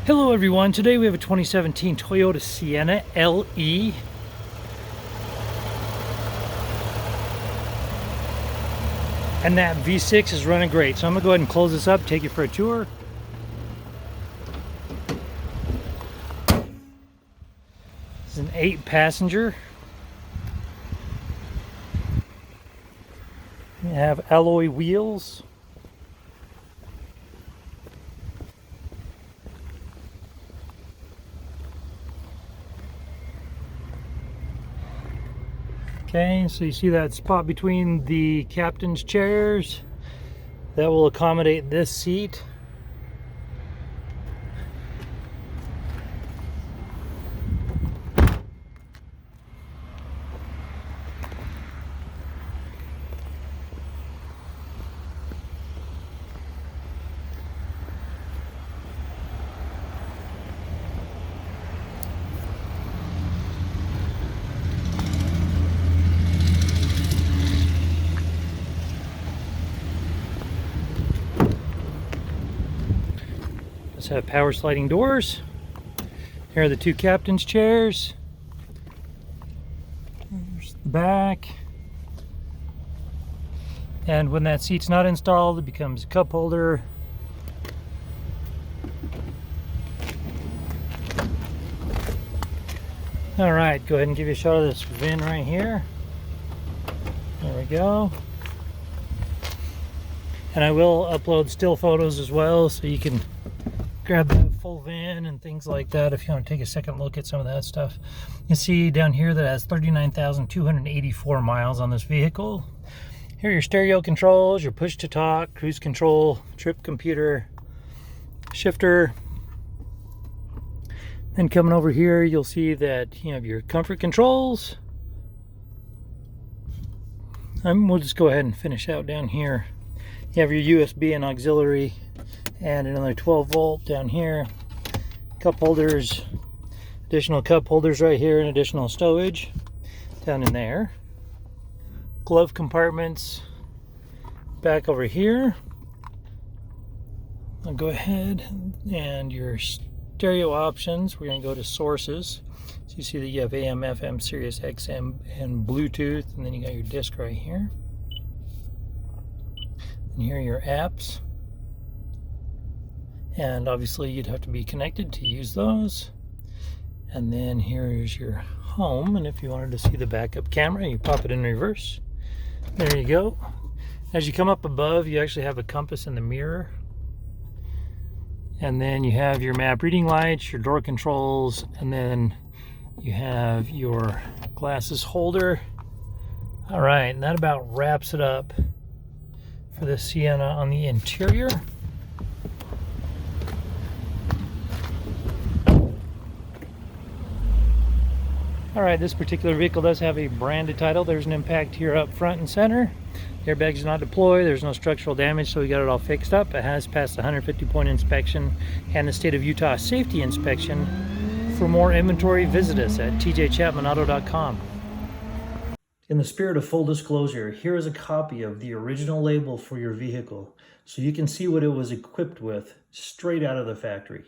Hello everyone, today we have a 2017 Toyota Sienna LE. And that V6 is running great. So I'm gonna go ahead and close this up, take you for a tour. This is an 8-passenger. We have alloy wheels. Okay, so you see that spot between the captain's chairs? That will accommodate this seat. Let's have power sliding doors. Here are the two captain's chairs. There's the back. And when that seat's not installed, it becomes a cup holder. All right, go ahead and give you a shot of this VIN right here. There we go. And I will upload still photos as well, so you can grab that full VIN and things like that if you want to take a second look at some of that stuff. You see down here that has 39,284 miles on this vehicle. Here are your stereo controls, your push to talk, cruise control, trip computer, shifter. Then coming over here, you'll see that you have your comfort controls. We'll just go ahead and finish out down here. You have your USB and auxiliary and another 12 volt down here. Cup holders, additional cup holders right here, and additional stowage down in there. Glove compartments back over here. I'll go ahead and your stereo options, we're going to go to sources. So you see that you have AM, FM, Sirius XM, and Bluetooth, and then you got your disc right here. And here are your apps. And obviously you'd have to be connected to use those. And then here's your home, and if you wanted to see the backup camera, you pop it in reverse. There you go. As you come up above, you actually have a compass in the mirror. And then you have your map reading lights, your door controls, and then you have your glasses holder. All right, and that about wraps it up for the Sienna on the interior. All right, this particular vehicle does have a branded title. There's an impact here up front and center. The airbags are not deployed. There's no structural damage, so we got it all fixed up. It has passed the 150-point inspection and the state of Utah safety inspection. For more inventory, visit us at tjchapmanauto.com. In the spirit of full disclosure, here is a copy of the original label for your vehicle, so you can see what it was equipped with straight out of the factory.